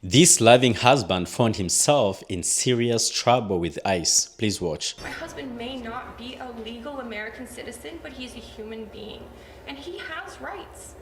This loving husband found himself in serious trouble with ICE. Please watch. My husband may not be a legal American citizen, but he's a human being, and he has rights.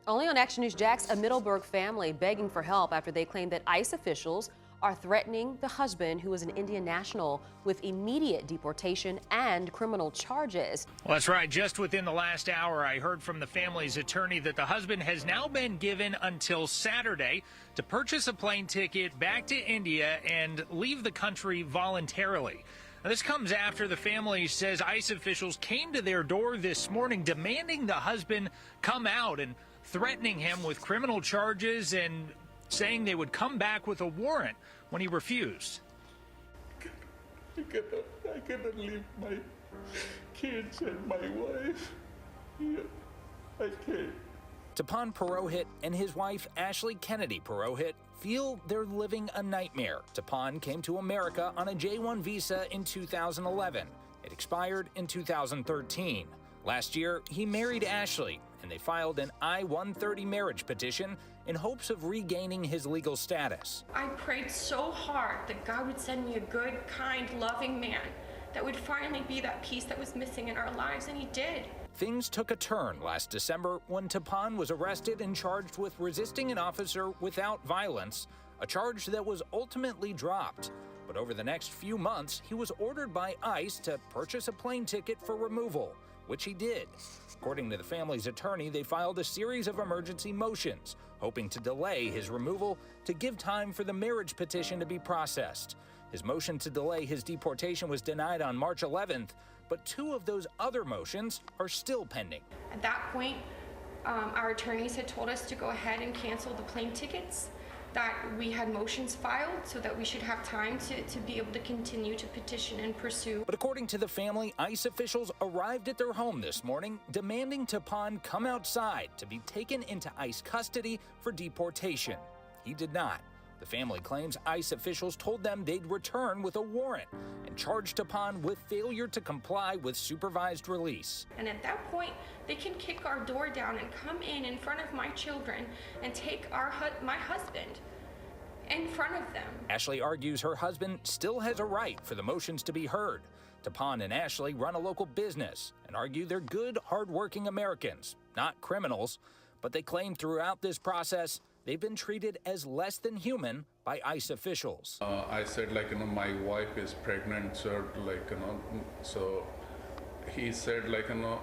Only on Action News Jax, a Middleburg family begging for help after they claim that ICE officials are threatening the husband, who is an Indian national, with immediate deportation and criminal charges. Well, that's right. Just within the last hour, I heard from the family's attorney that the husband has now been given until Saturday to purchase a plane ticket back to India and leave the country voluntarily. Now, this comes after the family says ICE officials came to their door this morning demanding the husband come out and threatening him with criminal charges and saying they would come back with a warrant when he refused. I cannot leave my kids and my wife here. I can't. Tapan Purohit and his wife Ashley Kennedy Purohit feel they're living a nightmare. Tapan came to America on a J-1 visa in 2011. It expired in 2013. Last year, he married Ashley, and they filed an I-130 marriage petition in hopes of regaining his legal status. I prayed so hard that God would send me a good, kind, loving man that would finally be that piece that was missing in our lives, and he did. Things took a turn last December when Tapan was arrested and charged with resisting an officer without violence, a charge that was ultimately dropped. But over the next few months, he was ordered by ICE to purchase a plane ticket for removal, which he did. According to the family's attorney, they filed a series of emergency motions, hoping to delay his removal to give time for the marriage petition to be processed. His motion to delay his deportation was denied on March 11th, but two of those other motions are still pending. At that point, our attorneys had told us to go ahead and cancel the plane tickets, that we had motions filed so that we should have time to be able to continue to petition and pursue. But according to the family, ICE officials arrived at their home this morning demanding Tapan come outside to be taken into ICE custody for deportation. He did not. The family claims ICE officials told them they'd return with a warrant and charged Tapan with failure to comply with supervised release. And at that point, they can kick our door down and come in front of my children and take my husband in front of them. Ashley argues her husband still has a right for the motions to be heard. Tapan and Ashley run a local business and argue they're good, hardworking Americans, not criminals. But they claim throughout this process, they've been treated as less than human by ICE officials. I said, my wife is pregnant, sir, so he said,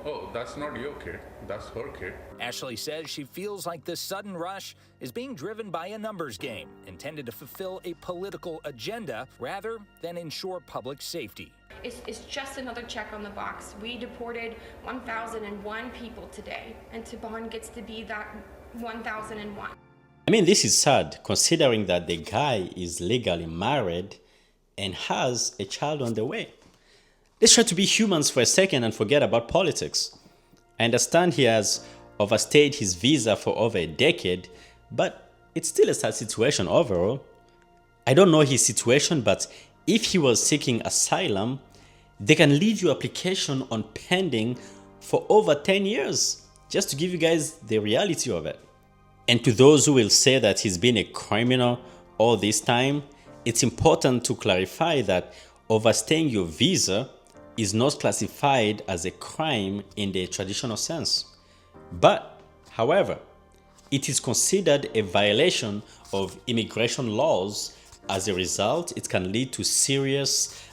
oh, that's not your kid, that's her kid. Ashley says she feels like this sudden rush is being driven by a numbers game intended to fulfill a political agenda rather than ensure public safety. It's just another check on the box. We deported 1,001 people today, and Tapan gets to be that 1,001. I mean, this is sad considering that the guy is legally married and has a child on the way. Let's try to be humans for a second and forget about politics. I understand he has overstayed his visa for over a decade, but it's still a sad situation overall. I don't know his situation, but if he was seeking asylum, they can leave your application on pending for over 10 years, just to give you guys the reality of it. And to those who will say that he's been a criminal all this time, it's important to clarify that overstaying your visa is not classified as a crime in the traditional sense. But, however, it is considered a violation of immigration laws. As a result, it can lead to serious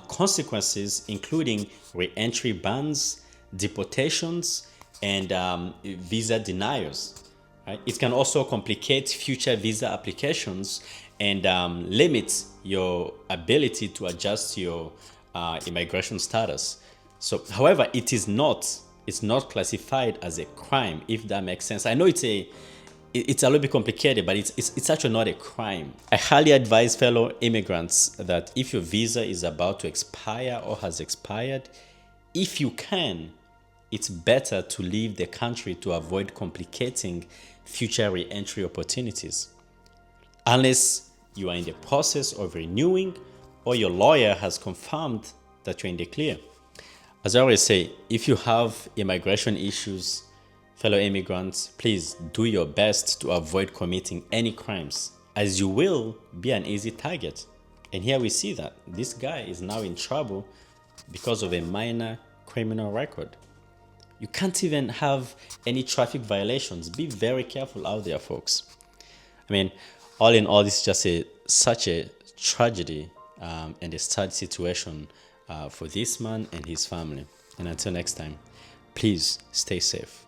consequences, including re-entry bans, deportations, and visa denials. Right? It can also complicate future visa applications and limit your ability to adjust your immigration status. So, however, it's not classified as a crime, if that makes sense. I know it's a little bit complicated, but it's actually not a crime. I highly advise fellow immigrants that if your visa is about to expire or has expired, if you can, it's better to leave the country to avoid complicating future re-entry opportunities. Unless you are in the process of renewing or your lawyer has confirmed that you're in the clear. As I always say, if you have immigration issues, fellow immigrants, please do your best to avoid committing any crimes. as you will be an easy target. And here we see that this guy is now in trouble because of a minor criminal record. You can't even have any traffic violations. Be very careful out there, folks. I mean, all in all, this is just such a tragedy and a sad situation for this man and his family. And until next time, please stay safe.